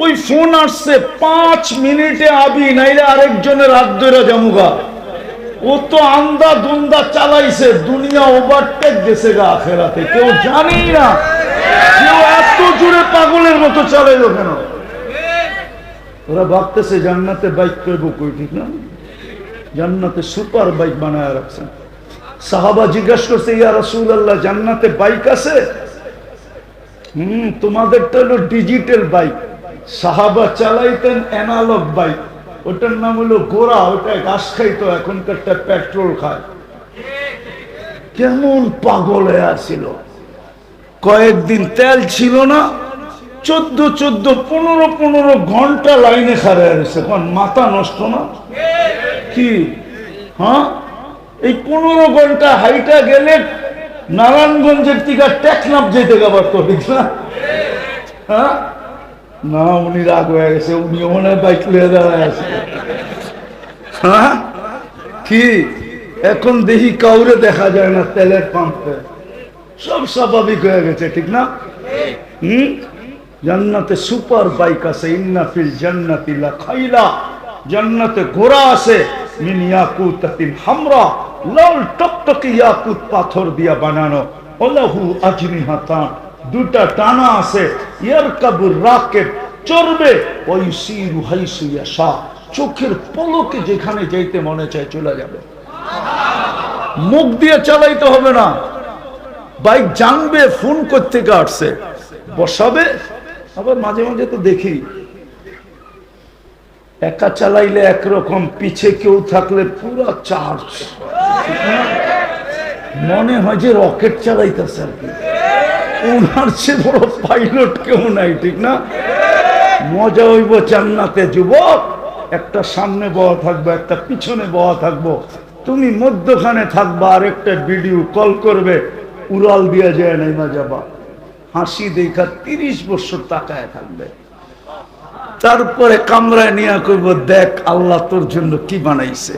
ওই ফোন আসছে 5 মিনিটে আবি নাইলে আরেকজনের হাত ধরে জামুগা। ও তো আন্দা দুন্দা চালাইছে, দুনিয়া ওভারটেক গেছে গা আখেরাতে, কেউ জানেই না। কেউ এত জোরে পাগলের মতো চালাইলো কেন? ওরা ভাবতেছে জান্নাতে বাইক করবো কই, ঠিক না? জান্নাতে সুপার বাইক বানায় রাখছেন। সাহাবা জিজ্ঞাসা করছে, ইয়া রাসূলুল্লাহ জান্নাতে বাইক আছে? তোমাদেরটা হলো ডিজিটাল বাইক, সাহাবা চালাইতেন অ্যানালগ বাইক, ওটার নাম হলো গোরা, ওটা ঘাস খাইতো, এখনকারটা পেট্রোল খায়। কেমন পাগল হয়ে আসছিল। কয়েকদিন তেল ছিল না, 15 ঘন্টা লাইনে খাড়া রয়েছে। মাথা নষ্ট না কি? হ্যাঁ, এই 15 ঘন্টা হাইটা গেলে নারায়ণগঞ্জের থেকে টেকনাফ যেতে গেবার তো, ঠিক না? হ্যাঁ না, উনি রাগ হয়ে গেছে, উনি মনে হয় বাইক লিয়ে দাঁড়ায় আছে। হ্যাঁ কি, এখন দেখি কাউরে দেখা যায় না তেলের পাম্পে, সব স্বাভাবিক হয়ে গেছে, ঠিক না? জান্নাতে সুপার বাইক আছে, ইন্না ফিল জান্নাতি লাখাইলা, জান্নাতে ঘোড়া আছে, মিন ইয়াকুতাতিন হামরা, লাল টকটকে ইয়াকুত পাথর দিয়া বানানো, ওলাহু আজনিহাতান, দুটা টানা আছে, ইয়ারকাবুর রাকিব, চড়বে, ওয়াইসিরু হাইসু ইয়াশা, চোখের পলকে যেখানে যাইতে মনে চায় চলে যাবে। মুখ দিয়ে চালাইতে হবে না, বাইক জানবে ফোন করতে আসছে, বসাবে। আবার মাঝে মাঝে তো দেখি একা চালাইলে একরকম, পিছে কেউ থাকলে পুরো চার্জ, মনে হয় যে রকেট চালাইতেছে আর কি। ওনার চেয়ে বড় পাইলট কেউ নাই, ঠিক না? মজা হইব জান্নাতে যুবক, একটা সামনে বওয়া থাকবো, একটা পিছনে বওয়া থাকবো, তুমি মধ্যখানে থাকবা, আর একটা ভিডিও কল করবে, উড়াল দিয়া যায় নাইমা যাবা, হাসি দেখা 30 বছর তাকায় থাকবে। তারপরে কামরায় নিয়ে কইব, দেখ আল্লাহ তোর জন্য কি বানাইছে,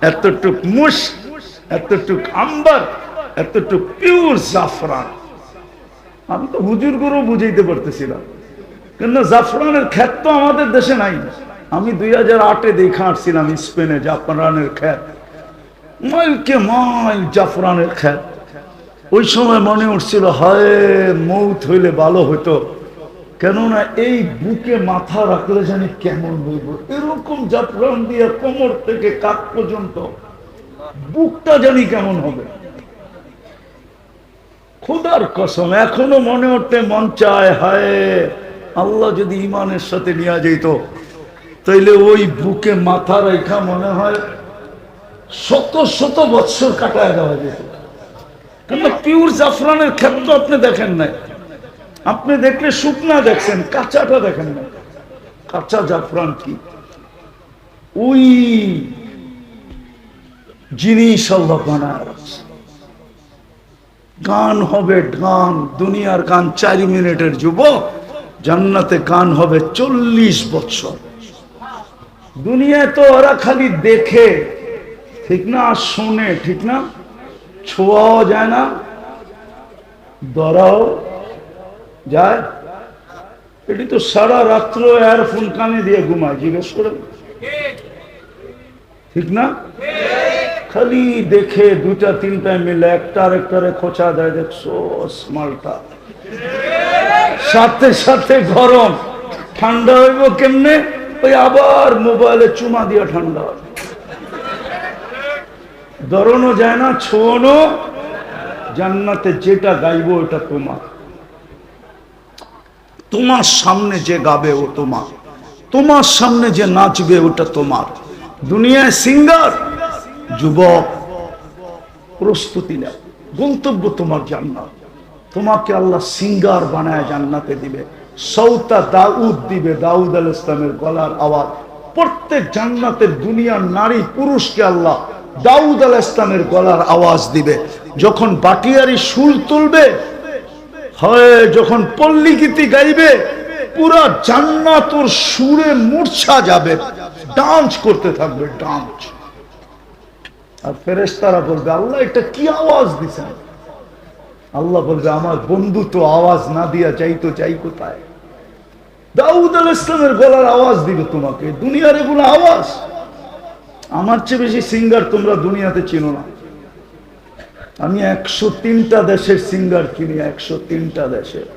এতটুক মুশ, এতটুক আম্বার, এতটুক পিওর জাফরান। আমি তো হুজুর গুরু বুঝাইতে পারতেছিলাম, কিন্তু জাফরানের ক্ষেত তো আমাদের দেশে নাই। আমি 2008-এ দেখা আসছিলাম স্পেনে, জাফরানের ক্ষেত, মাইলকে মাইল জাফরানের ক্ষেত। ওই সময় মনে উঠছিল, হায় মৌত হইলে ভালো হইতো, কেননা এই বুকে মাথা রাখলে জানি কেমন হইব, এরকম জাফরান দিয়ে কোমর থেকে কাক পর্যন্ত বুকটা জানি কেমন হবে। খোদার কসম এখনো মনে উঠতে মন চায়, হায় আল্লাহ যদি ইমানের সাথে নিয়ে যেত, তাইলে ওই বুকে মাথা রেখা মনে হয় শত শত বৎসর কাটায় দেওয়া যেত। কিন্তু পিওর জাফরানের ক্ষেত্র আপনি দেখেন নাই, আপনি দেখলে শুকনা দেখছেন, কাঁচাটা দেখেন না। কাঁচা জাফরান কি, ওই জিনিস আল্লাহ বানায় রাখছে। গান হবে, গান, দুনিয়ার গান 4 মিনিটের যুবক, জান্নাতে গান হবে 40 বছর। দুনিয়ায় তো ওরা খালি দেখে, ঠিক না, আর শোনে, ঠিক না, ছোঁয়াও যায় না, ধরাও যায়। এটি তো সারা রাত্র এয়ারফোন কানে দিয়ে ঘুমায়, জিজ্ঞেস করে, ঠিক না? খালি দেখে, 2টা 3টা মিলে একটা আরেকটারে খোঁচা দেয়, দেখছো মালটা, সাথে সাথে গরম, ঠান্ডা হইব কেমনে, ওই আবার মোবাইলে চুমা দিয়া ঠান্ডা হয়, ধরনো যায় না, ছোঁয়ানো। জান্নাতে যেটা গাইবো ওটা তোমার, তোমার সামনে যে গাবে ও তোমার, তোমার সামনে যে নাচবে ওটা তোমার। দুনিয়ায় সিঙ্গার, যুবক প্রস্তুতি নাও, গন্তব্য তোমার জান্নাত। তোমাকে আল্লাহ সিঙ্গার বানায় জান্নাতে দিবে, সৌতা দাউদ দিবে, দাউদ আলাইহিস সালামের গলার আওয়াজ। প্রত্যেক জান্নাতের দুনিয়ার নারী পুরুষকে আল্লাহ দাউদ আলাইহিস সালামের গলার আওয়াজ দিবে। যখন বাটিয়ারি সুর তুলবে, হয় যখন পল্লী গীতি গাইবে, পুরা জান্নাত ওর সুরে মূর্ছা যাবে, ডান্স করতে থাকবে, ডান্স। আর ফেরেশতারা বলবে, আল্লাহ এটা কি আওয়াজ দিছেন? আল্লাহ বলবে, আমার বন্ধু তো আওয়াজ না দিয়া যাইতো, যাই কোথায়? দাউদ আলাইহিস সালামের গলার আওয়াজ দিবে তোমাকে। দুনিয়ার এগুলো আওয়াজ। আমার চেয়ে বেশি সিঙ্গার তোমরা দুনিয়াতে চিনো না। আমি 103টা দেশের সিঙ্গার চিনি, 103টা দেশের।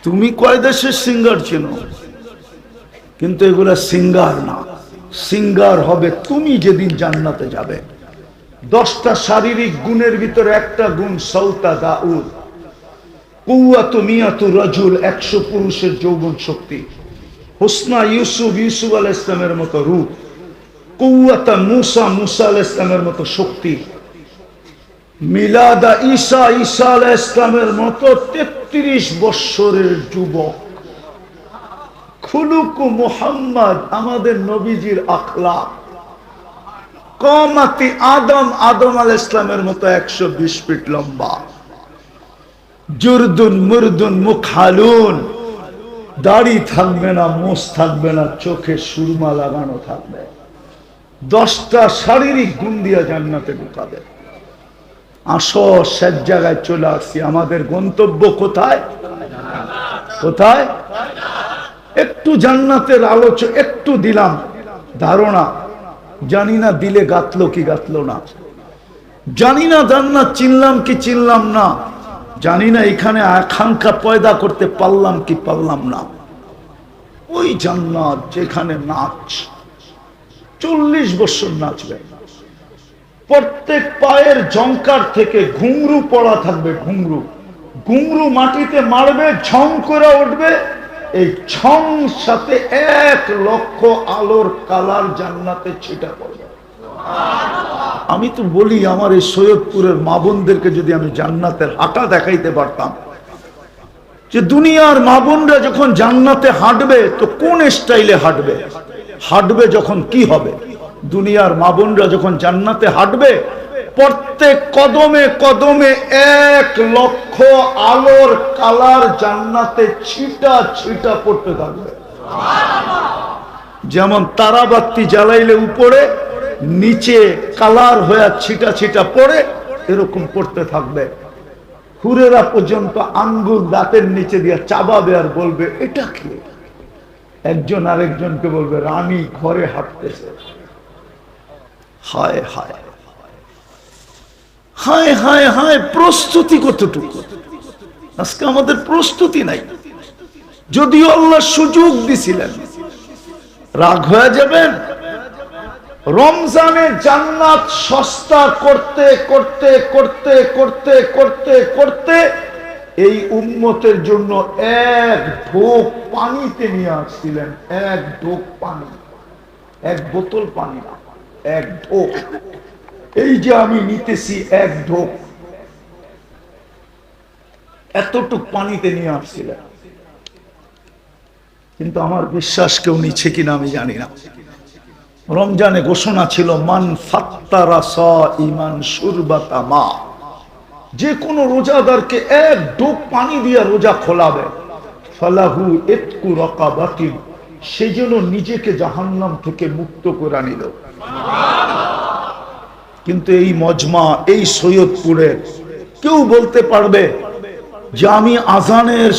তুমি কয় দেশের সিঙ্গার চিনো? কিন্তু এগুলা সিঙ্গার না। সিঙ্গার হবে তুমি যেদিন জান্নাতে যাবে। 10টা শারীরিক গুণের ভিতরে একটা গুণ সৌতা দাউদ, কুওয়াতু মিয়াতু রাজুল, 100 পুরুষের যৌবন শক্তি। হুসনা ইউসুফ, ইউসুফ আলাইহিস সালামের মতো রূপ। কুওয়াতা মুসা, মুসা আলাইহিস সালামের মতো শক্তি। মিলাদা ঈসা, ঈসা আলাইহিস সালামের মতো 33 বৎসরের যুবক। খুলুকু মুহাম্মদ, আমাদের নবীজির আখলাক। কামাতি আদম, আদম আলাইহিস সালামের মতো 120 ফিট লম্বা। জুরদুন মুরদুন মুখালুন, দাড়ি থাকবে না, মোষ থাকবে না, চোখে সুরমা লাগানো থাকবে। 10টা শারীরিক গুণ দিয়া জান্নাতে ঢুকাবে। আসো, শেষ জায়গায় চলে আসছি। আমাদের গন্তব্য কোথায়? কোথায়? একটু জান্নাতের আলোচনা একটু দিলাম ধারণা। জানি না দিলে গাতলো কি গাতলো না, জানি না জান্নাত চিনলাম কি চিনলাম না, জানি না এখানে আকাঙ্ক্ষা পয়দা করতে পারলাম কি পারলাম না। ওই জান্নাত যেখানে নাচ 40 বছর নাচবে। প্রত্যেক পায়ের জঙ্কার থেকে ঘুংরু পড়া থাকবে। ঘুংরু, ঘুংরু মাটিতে মারবে, ঝং করে উঠবে। এই ছং সাথে 1 লক্ষ আলোর কালার জান্নাতে ছিটা পড়বে। আমি তো বলি, আমার এই সৈয়দপুরের মা বোনদেরকে যদি আমি জান্নাতের হাঁটা দেখাইতে পারতাম, যে দুনিয়ার মা বোনরা যখন জান্নাতে হাঁটবে তো কোন স্টাইলে হাঁটবে, হাঁটবে যখন কি হবে। দুনিয়ার মা বোনরা যখন জান্নাতে হাঁটবে, প্রত্যেক কদমে কদমে 1 লক্ষ আলোর কালার জান্নাতে ছিটা ছিটা পড়তে থাকবে। যেমন তারাবাতি জ্বালাইলে উপরে নিচে কালার হয়ে ছিটা ছিটা পড়ে, এরকম পড়তে থাকবে। হুরেরা পর্যন্ত আঙ্গুল দাঁতের নিচে দিয়ে চাবাবে আর বলবে এটা কি। একজন আরেকজনকে বলবে রানী ঘরে হাঁটতেছে। হায় হায় হায় হায় হায়, প্রস্তুতি কতটুকু? আজকে আমাদের প্রস্তুতি নাই। যদিও আল্লাহ সুযোগ দিছিলেন। রাগ হয়ে যাবেন? রমজানে জান্নাত সস্তা করতে করতে করতে করতে করতে করতে এই উম্মতের জন্য 1 ঢোক পানিতে নিয়ে আসছিলেন। 1 ঢোক পানি, 1 বোতল পানি না, 1 ঢোক। এই যে আমি নিতেছি 1 ঢোক, এতটুক পানিতে নিয়ে আসছিলেন। কিন্তু আমার বিশ্বাস কেউ নিচ্ছে কিনা আমি জানি না। রমজানে ঘোষণা ছিল মান ফাত্তারা সাইমান শুরবাতা মা, যে কোনো রোজাদারকে 1 ঢোক পানি দিয়ে রোজা খোলাবে, ফালাহু ইতকু রাকাবাতিন, সে যেন নিজেকে জাহান্নাম থেকে মুক্ত করে নিল। কিন্তু এই মজমা, এই সৈয়দপুরের কেউ বলতে পারবে যে আমি আজানের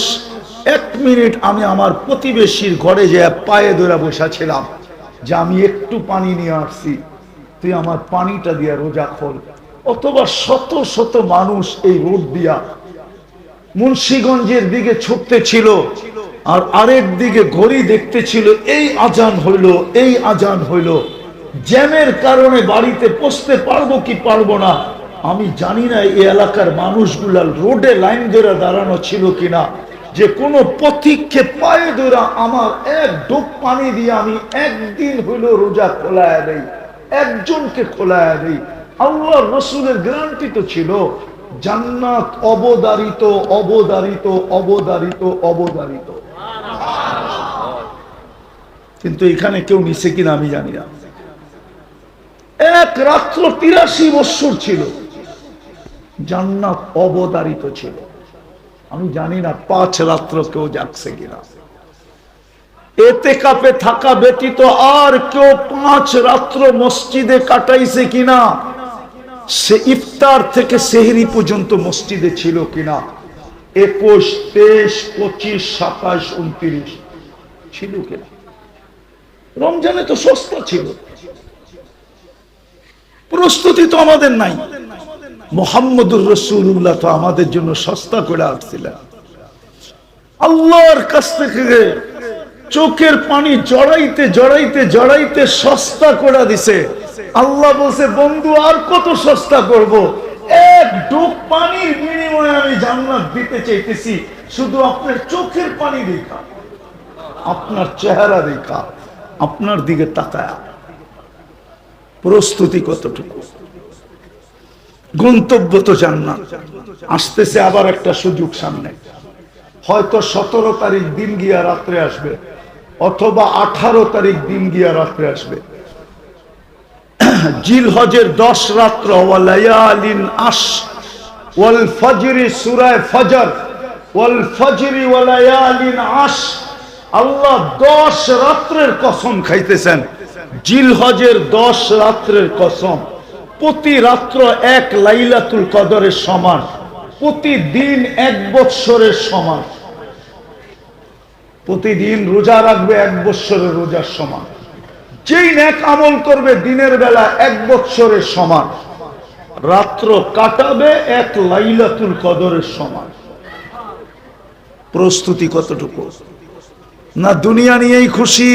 1 মিনিট আমি আমার প্রতিবেশীর ঘরে যে পায়ে ধরে বসেছিলাম, যে আমি একটু পানি নিয়ে আসছি, তুই আমার পানিটা দিয়া রোজা খোল। অথবা শত শত মানুষ এই রোড দিয়া মুন্সিগঞ্জের দিকে ছুটতে ছিল, আর আরেক দিকে ঘড়ি দেখতে ছিল, এই আজান হইল, এই আজান হইল। জ্যামের কারণে বাড়িতে পৌঁছতে পারবো কি পারবো না আমি জানি না। এই এলাকার মানুষগুলা রোডে লাইন ধরে দাঁড়ানো ছিল কিনা, যে কোনো পথিককে পায়ে ধরে আমার 1 ঢোক পানি দিয়ে আমি একদিন হইল রোজা খোলায় দেই, একজনকে খোলায় দেই। আল্লাহর রাসূলের গ্যারান্টি তো ছিল জান্নাত অবধারিত অবধারিত অবধারিত অবধারিত। কিন্তু এখানে কেউ নিছে কিনা আমি জানি না। 1 রাত্র 83 বৎসর ছিল, জান্নাত অবধারিত ছিল। আমি জানি না 5 রাত্র কেউ যাচ্ছে কিনা। এতেকাফে থাকা ব্যতীত আর কেউ 5 রাত্র মসজিদে কাটাইছে কিনা, সে ইফতার থেকে সেহরি পর্যন্ত মসজিদে ছিল কিনা। 21, 23, 25, 27, 29 ছিল কিনা? রমজানে তো সস্তা ছিল, প্রস্তুতি তো আমাদের নাই। মুহাম্মদুর রাসূলুল্লাহ তো আমাদের জন্য সস্তা করে আসছিলেন। আল্লাহর কাছ থেকে চোখের পানি জড়াইতে জড়াইতে জড়াইতে সস্তা করে দিছে। আল্লাহ বলছে, বন্ধু আর কত সস্তা করব? এক ডুব পানির বিনিময়ে আমি জান্নাত দিতে চাইতেছি, শুধু আপনার চোখের পানি দেখা, আপনার চেহারা দেখা, আপনার দিকে তাকায়া। প্রস্তুতি কতটুকু? গন্তব্য তো জান্নাত। আসতেছে আবার একটা সুযোগ সামনে, হয়তো 17 তারিখ দিন গিয়া রাত্রে আসবে, অথবা 18 তারিখ দিন গিয়া রাত্রে আসবে। জিলহজের 10 রাত্র, ওয়ালায়ালিন আশ ওয়াল ফজরি, সূরা ফজর, ওয়াল ফজরি ওয়ালায়ালিন আশ। আল্লাহ 10 রাত্রের কসম খাইতেছেন, জিলহজের 10 রাত্রের কসম। প্রতি রাত্র 1 লাইলাতুল কদরের সমান, প্রতিদিন 1 বৎসরের সমান। প্রতিদিন রোজা রাখবে 1 বৎসরের রোজার সমান। যেই নেক আমল করবে দিনের বেলা 1 বৎসরের সমান, রাত্র কাটাবে 1 লাইলাতুল কদরের সমান। প্রস্তুতি কতটুকু? না দুনিয়া নিয়েই খুশি?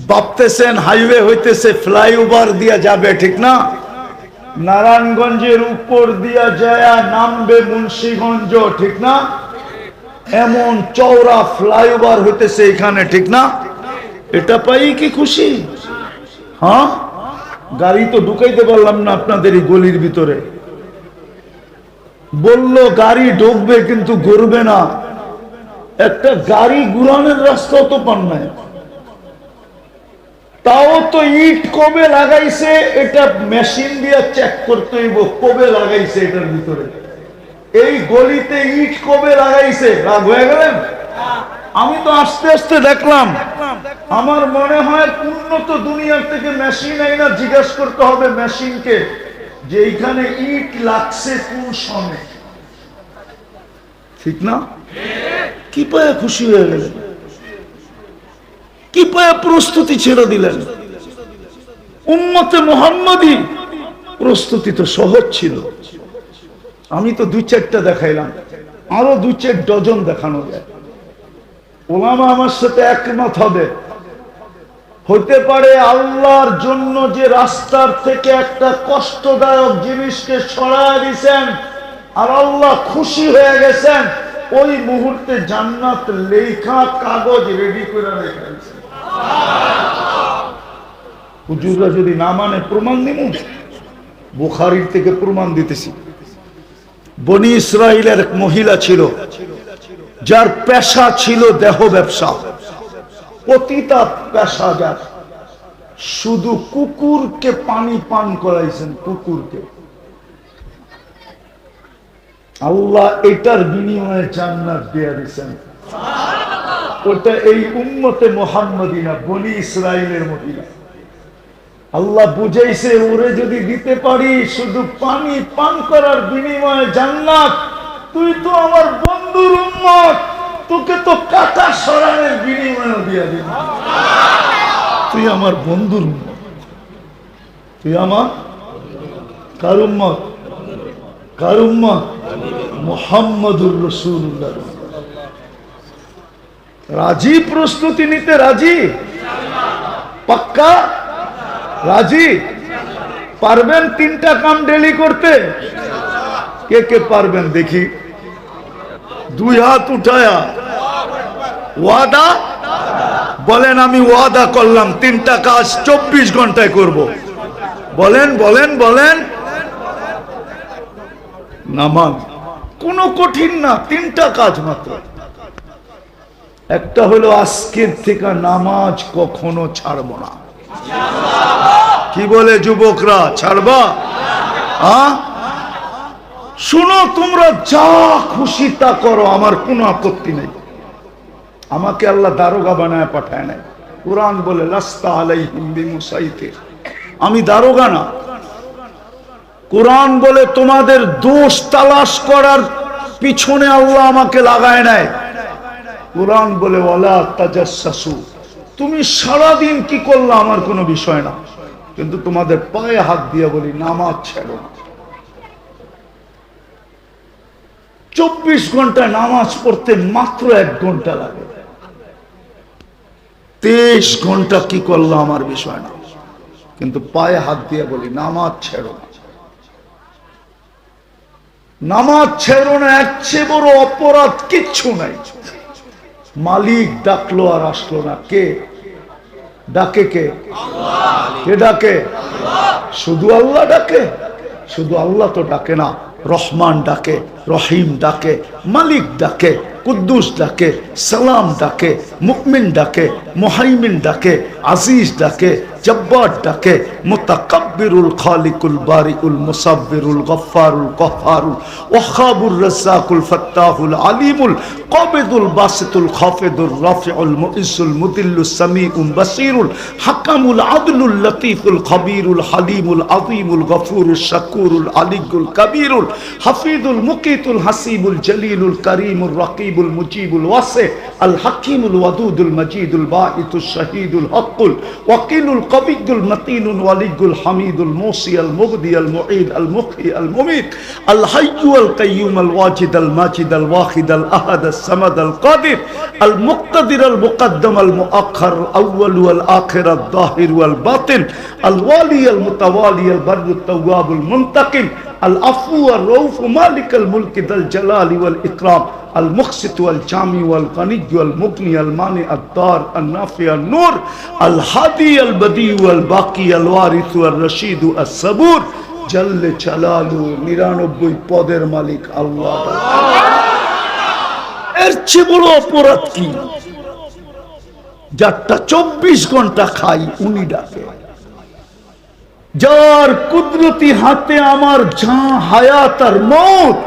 ভাবতেছেন হাইওয়ে হইতেছে, ফ্লাইওভার দিয়া যাবে, ঠিক না? নারায়ণগঞ্জের উপর দিয়া যায় নামবে মুন্সিগঞ্জ, ঠিক না? এমন চওড়া ফ্লাইওভার হইতেছে এখানে, ঠিক না? এটা পাই কি খুশি? হ্যাঁ, গাড়ি তো ঢুকাইতে পারলাম না আপনাদের এই গলির ভিতরে। বললো গাড়ি ঢুকবে কিন্তু ঘুরবে না। একটা গাড়ি ঘুরানোর রাস্তাও তো পান নাই। তাও তো ইট কবে লাগাইছে এটা মেশিন দিয়ে চেক করতে হইব, কবে লাগাইছে এটার ভিতরে। এই গলিতে ইট কবে লাগাইছে? রাগ হয়ে গেলেন? আমি তো আস্তে আস্তে দেখলাম, আমার মনে হয় উন্নত দুনিয়ার থেকে মেশিন আইনা জিজ্ঞাসা করতে হবে মেশিনকে যে এইখানে ইট লাগছে কোন সময়, ঠিক না? কি পায়ে খুশি হয়ে গেলেন? কি পায়ে প্রস্তুতি ছেড়ে দিলেন? উম্মতে মুহাম্মাদি প্রস্তুতি তো সহজ ছিল। আমি তো 2-4টা দেখাইলাম, আরো 2-4 ডজন দেখানো যায়। ওলামা আমার সাথে একমত হবে, হতে পারে আল্লাহর জন্য যে রাস্তার থেকে একটা কষ্টদায়ক জিনিসকে সরায় দিয়েছেন আর আল্লাহ খুশি হয়ে গেছেন, ওই মুহূর্তে জান্নাত লেখা কাগজ রেডি করে রেখে দিয়েছেন। হুজুররা যদি না মানে প্রমাণ দিব, বুখারীর থেকে প্রমাণ দিতেছি। বনি ইসরাইলের এক মহিলা ছিল যার পেশা ছিল দেহ ব্যবসা, পতিতা পেশা যার, শুধু কুকুরকে পানি পান করাইছেন, কুকুরকে। আল্লাহ এটার বিনিময়ে জান্নাত দিয়ে দিয়েছেন। ওটা এই উম্মতে মুহাম্মাদি না, বনি ইসরাইলের মহিলা। আল্লাহ বুঝাইছে ওরে যদি দিতে পারি শুধু পানি পান করার বিনিময়ে জান্নাত, তুই তো আমার বন্ধুর উম্মত, তোকে তো কাটা সরানোর বিনিময়ে দিয়ে দিন। তুই আমার বন্ধুর উম্মত, তুই আমার কার উম্মত? কার উম্মত? মুহাম্মদুর রাসূলুল্লাহ। রাজি? প্রস্তুতি নিতে রাজি? পাক্কা রাজি? পারবেন 3টা কাম ডেলি করতে? কে কে পারবেন দেখি? 2 হাত উঠায়া ওয়াদা বলেন, আমি ওয়াদা করলাম 3টা কাজ 24 ঘন্টায় করব। বলেন বলেন বলেন। নামাজ কোনো কঠিন না, 3টা কাজ মাত্র। একটা হলো আজকের থেকে নামাজ কখনো ছাড়বো না। কি বলে যুবকরা, ছাড়বা? শুনো, তোমরা যা খুশি তা করো, আমার কোনো আপত্তি নেই। আমাকে আল্লাহ দারোগা বানায় পাঠায় নাই। কুরআন বলে লাস্তা আলাইহিম বিমুসাইতির, আমি দারোগা না। কুরআন বলে তোমাদের দোষ তালাশ করার পিছনে আল্লাহ আমাকে লাগায় নাই। কোরআন বলে ওয়ালা তাজাসসু, তুমি সারাদিন কি করলা আমার কোনো বিষয় না, কিন্তু তোমাদের পায়ে হাত দিয়ে বলি নামাজ ছেড়ো না। 24 ঘন্টায় নামাজ পড়তে মাত্র 1 ঘন্টা লাগে, 23 ঘন্টা কি করলো আমার বিষয় না, কিন্তু পায়ে হাত দিয়ে বলি নামাজ ছেড়ো না। নামাজ ছেড়ো না, এর চেয়ে বড় অপরাধ কিচ্ছু নাই। মালিক ডাকলো আর আসলো না, কে ডাকে? কে ডাকে? শুধু আল্লাহ ডাকে? শুধু আল্লাহ তো ডাকে না, রহমান ডাকে, রহিম ডাকে, মালিক ডাকে, কুদ্দুস ডাকে, সালাম ডাকে, মুমিন ডাকে, মুহাইমিন ডাকে, আজিজ ডাকে, জব্বার ডাকে, মুতাকাব্বিরুল খালিকুল বারিউল মুসাব্বিরুল গফফারুল কহ্হারুল ওয়াহাবুর রাজ্জাকুল ফাত্তাহুল আলিমুল কাবিদুল বাসিতুল খাফিদুর রাফিউল মুইজ্জুল মুদিল্লুস সামিউল বাসিরুল হাকামুল আদলুল লতীফুল খবীরুল হালিমুল আযীমুল গফুরুশ শাকুরুল আলিয়ুল কবীরুল হাফিজুল মুকিতুল হাসিবুল জলিলুল করিমুর রাকিবুল মুজিবুল ওয়াসি আল হাকিমুল ওয়াদুদুল মজিদুল বাঈতুশ শাহীদুল হকুল ওয়াকিলুল কবিয়ুল মতিনুল ওয়ালিয়ুল হামিদুল মুসি আল মুগদি আল মুঈদ আল মুহয়ি আল মুমীত আল হাইয়্যু আল কাইয়্যুম আল ওয়াজিদ আল মাজিদ আল ওয়াহিদ আল আহাদ আস সামাদ আল কাদির আল মুক্তাদির আল মুকদ্দম আল মুআখ্খার আল আউয়াল ওয়াল আখির আল যাহির ওয়াল বাতিন আল ওয়ালি আল মুতাওয়ালি আল বাররু তাওয়াব আল মুনতাকিম আল আফু আর রউফ মালিক আল মুলক যাল জালালি ওয়াল ইকরাম আল মুকসিত ওয়াল জামি ওয়াল গনি ওয়াল মুগনি আল মানি আদ দার আল নাফি আল নূর আল হাদি আল বদি ওয়াল বাকি আল ওয়ারিস ওয়াল রশিদ আস সাবুর জাল্লে জালালু 99 পদের মালিক আল্লাহ। এর চেয়ে বড় অপরাধ কি? যারটা 24 ঘন্টা খাই উনি ডাকে, যার কুদরতি হাতে আমার যা হায়াত আর মওত,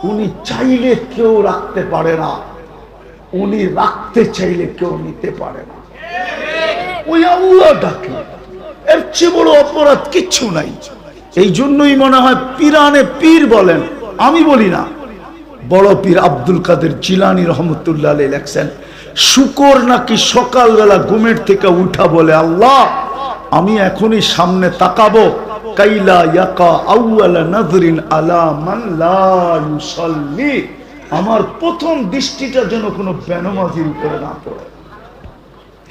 উনি চাইলে কেউ রাখতে পারে না, উনি রাখতে চাইলে কেউ নিতে পারে না, ওই আল্লাহ ডাকে। এর চেয়ে বড় অপরাধ কিচ্ছু নাই। এই জন্যই মনে হয় পীরানে পীর বলেন, আমি বলি না, বড় পীর আব্দুল কাদের জিলানী রহমতুল্লাহ আলাইহি লেখছেন, শুকর নাকি সকালবেলা ঘুমের থেকে উঠা বলে আল্লাহ আমি এখনই সামনে তাকাবো, কাইলা ইয়াকা আউয়ালা নাযরিন আলা মান লা ইউসাল্লি, আমার প্রথম দৃষ্টিটা যেন কোনো বেনামাজির উপরে না পড়ে।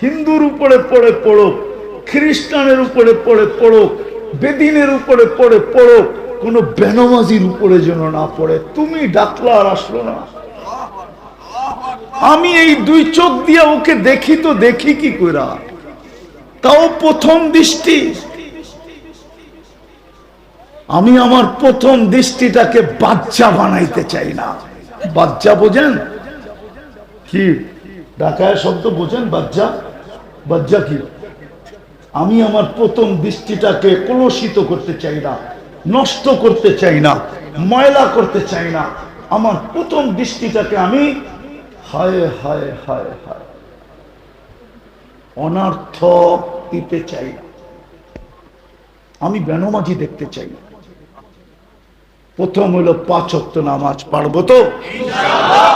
হিন্দুর উপরে পড়ে পড়ুক, খ্রিস্টানের উপরে পড়ে পড়ুক, বেদিনের উপরে পড়ে পড়ুক, কোনো বেনামাজির উপরে যেন না পড়ে। তুমি ডাকলা আর আসলো না। আমি এই 2 চোখ দিয়ে ওকে দেখি, তো দেখি কি কইরা, তাও প্রথম দৃষ্টি। আমি আমার প্রথম দৃষ্টিটাকে বাচ্চা বানাইতে চাই না। বাচ্চা বোঝেন কি? ঢাকায় শব্দ বোঝেন বাচ্চা? বাচ্চা কি? আমি আমার প্রথম দৃষ্টিটাকে কলুষিত করতে চাই না, নষ্ট করতে চাই না, ময়লা করতে চাই না। আমার প্রথম দৃষ্টিটাকে আমি হায় হায় হায় হায় অনর্থক দিতে চাই না, আমি বেনামাজি দেখতে চাই না। প্রথম হলো 5 ওয়াক্ত নামাজ পারবো তো ইনশাআল্লাহ।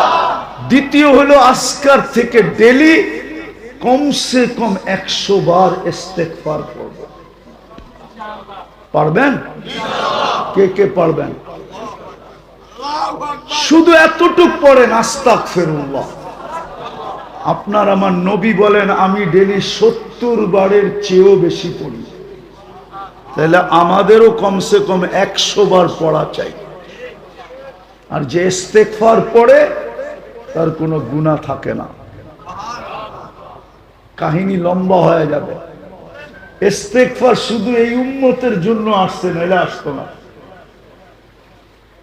দ্বিতীয় হলো আজকার থেকে ডেলি কমসে কম 100 বার ইস্তেগফার করব। পারবেন? কে কে পারবেন? শুধু এতটুক পড়েন আস্তাগফিরুল্লাহ। আপনার আমার নবী বলেন আমি ডেলি 70 বারের চেয়েও বেশি পড়ি, তাহলে আমাদেরও কমসে কম 100 বার পড়া চাই। আর যে ইস্তেগফার পড়ে তার কোনো গুনাহ থাকে না। কাহিনী লম্বা হয়ে যাবে। ইস্তেগফার শুধু এই উম্মতের জন্য আসছে, নাইলে আসতো না।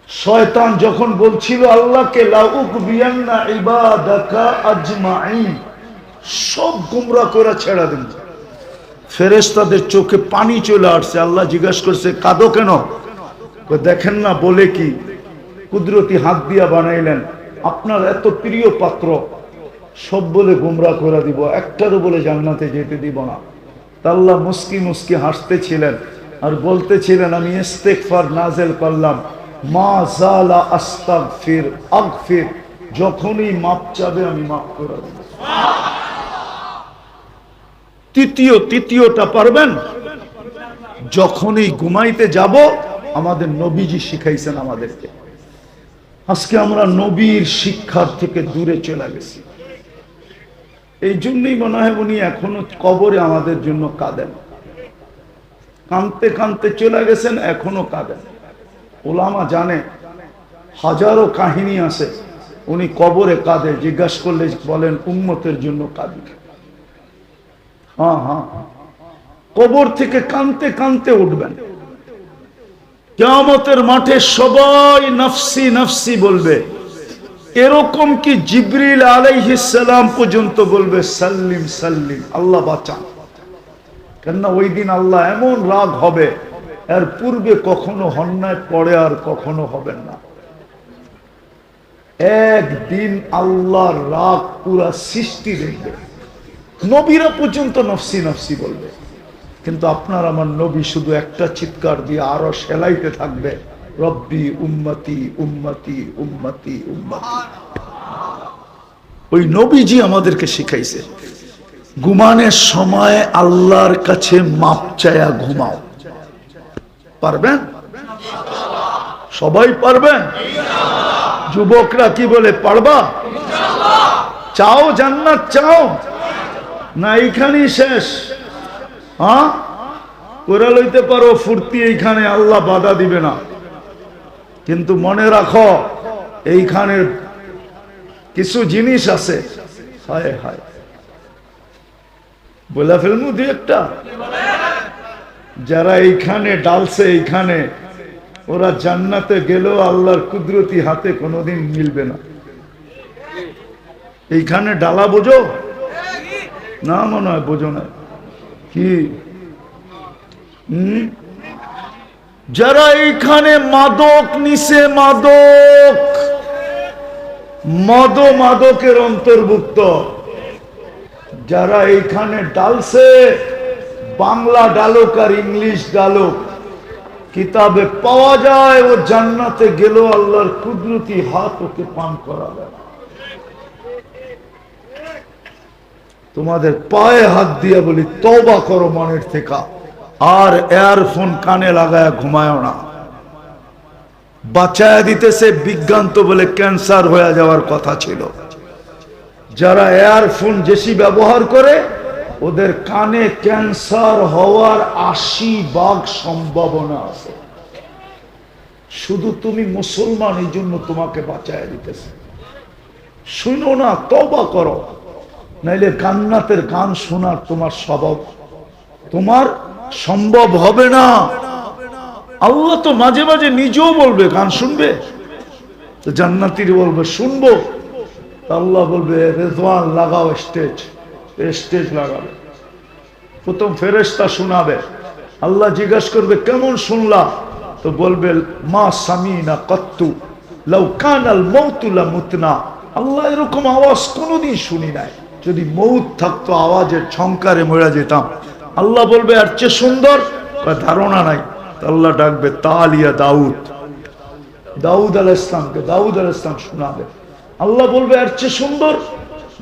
শয়তান যখন বলছিল আল্লাহকে লা উকবিয়ান্না ইবাদাকা আজমাইন, সব গুমরাহ করে ছেড়ে দেন, ফেরেশতাদের চোখে পানি চলে আসছে। আল্লাহ জিজ্ঞাসা করছে কাঁদো কেন? দেখেন না বলে কি কুদরতি হাত দিয়া বানাইলেন, আপনার এত প্রিয় পাত্র, সব বলে গুমরাহ করে দিব, একটারও বলে জান্নাতে যেতে দিব না। তা আল্লাহ মুস্কি মুস্কি হাসতেছিলেন আর বলতেছিলেন আমি ইস্তেগফার নাযিল করলাম, মা জালা আস্তাগফির আগফির যখনই মাপ চাবে আমি মাপ করে দেব। তৃতীয়টা পারবেন? যখনই ঘুমাইতে যাব, আমাদের নবীজি শিখাইছেন আমাদেরকে। আজকে আমরা নবীর শিক্ষার থেকে দূরে চলে গেছি। এই জন্যই মনে হয় উনি এখনো কবরে আমাদের জন্য কাঁদেন, কাঁদতে কাঁদতে চলে গেছেন, এখনো কাঁদেন। ওলামা জানে হাজারো কাহিনী আছে, উনি কবরে কাঁদে, জিজ্ঞাসা করলে বলেন উম্মতের জন্য কাঁদি। হ্যাঁ হ্যাঁ, কবর থেকে কাঁদতে কাঁদতে উঠবেন। কিয়ামতের মাঠে সবাই নফসি নফসি বলবে। এরকম কি জিবরিল আলাইহিস সালাম পর্যন্ত বলবে সাল্লিম সাল্লিম, আল্লাহ বাঁচান। কেননা ওই দিন আল্লাহ এমন রাগ হবে, এর পূর্বে কখনো হন নাই, পরে আর কখনো হবেন না। একদিন আল্লাহর রাগ পুরা সৃষ্টি দেখবে, নবীরা পর্যন্ত নফসি নফসি বলবে। কিন্তু আপনার আমার নবী শুধু একটা চিৎকার দিয়ে আরো সেলাইতে থাকবে, রব্বি উম্মতি উম্মতি উম্মতি উম্মতি। ওই নবীজি আমাদেরকে শিখাইছে ঘুমানোর সময় আল্লাহর কাছে মাপ চায়া ঘুমাও। পারবেন? সবাই পারবেন? যুবকরা কি বলে, পারবা? চাও জান্নাত চাও না এইখানেই শেষ? হ্যাঁ, করে লইতে পারো ফুর্তি এইখানে, আল্লাহ বাধা দিবে না। কিন্তু মনে রাখো এইখানে কিছু জিনিস আছে, হায় হায় বলে ফেলমু দুই একটা। যারা এইখানে ডালছে, এইখানে ওরা জান্নাতে গেলেও আল্লাহর কুদরতি হাতে কোনোদিন মিলবে না। এইখানে ডালা বোঝো না? মনে হয় বোঝো না কি? যারা এইখানে মাদক নিছে, মাদকের অন্তর্ভুক্ত, যারা এইখানে ডালছে, বাংলা ডালক আর ইংলিশ ডালক, কিতাবে পাওয়া যায় ও জান্নাতে গেল আল্লাহর কুদরতি হাত ওকে পান করাবে। তোমাদের পায়ে হাত দিয়ে বলি, তওবা করো মনের থেকে, আর ইয়ারফোন কানে লাগায় ঘুমায় না। বাঁচায় দিতেছে বিজ্ঞান, তো বলে ক্যান্সার হয়ে যাওয়ার কথা ছিল। যারা ইয়ারফোন বেশি ব্যবহার করে, ওদের কানে ক্যান্সার হওয়ার 80% সম্ভাবনা আছে। শুধু তুমি মুসলমান, এই জন্য তোমাকে বাঁচায় দিতেছে। শুনো না, তওবা করো, নাইলে জান্নাতের গান শোনার তোমার সম্ভব হবে না। আল্লাহ তো মাঝে মাঝে নিজেও বলবে গান শুনবে, তো জান্নাতীর বলবে শুনবো। আল্লাহ বলবে রেজওয়ান লাগাও স্টেজ লাগাবে। প্রথম ফেরেশতা শোনাবে, আল্লাহ জিজ্ঞাসা করবে কেমন শুনলা? তো বলবে মা সামিনা কত্তু লাউ কানাল মাউতু লামুতনা, আল্লাহ এরকম আওয়াজ কোনোদিন শুনি নাই, যদি মৌত থাকতো আওয়াজের ঝংকারে মরে যেতাম। আল্লাহ বলবে আর চেয়ে সুন্দর? ধারণা নাই। আল্লাহ ডাকবে তালিয়া দাউদ আলাইহিস সালামকে, দাউদ আলাইহিস সালাম শোনাবে। আল্লাহ বলবে আর চেয়ে সুন্দর?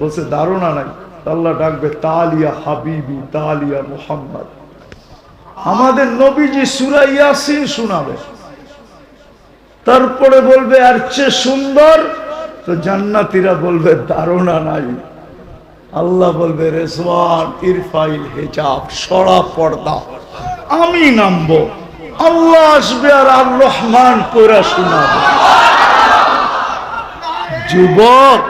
বলছে ধারণা নাই। আল্লাহ ডাকবে তালিয়া হাবিবি তালিয়া মুহাম্মদ। আমাদের নবীজি সূরা ইয়াসিন শোনাবে, তারপরে বলবে আর চেয়ে সুন্দর? তো জান্নাতীরা বলবে ধারণা নাই। আল্লাহ বলবে রেজওয়ান ইরফাইল হিজাব, সরা পর্দা, আমি নামবো। আল্লাহ আসবে আর আর রহমান কইরা শোনাবে। যুবক,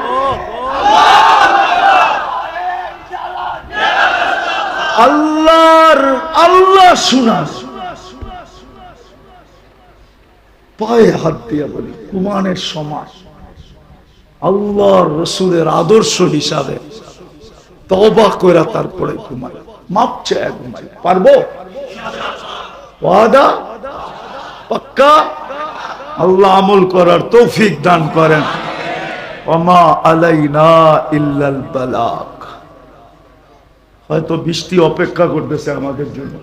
আল্লাহ শোনান। পায়ে হাত দিয়ে বলি, কুরবানের সময় আল্লাহর রাসূলের আদর্শ হিসাবে তওবা কইরা তারপরে ঘুমাই, মাপ চায় ঘুমাই। পারবো? ওয়াদা পাক্কা? আল্লাহ আমল করার তৌফিক দান করেন। ওমা আলাইনা ইল্লাল বালাগ। হয়তো বৃষ্টি অপেক্ষা করতেছে আমাদের জন্য।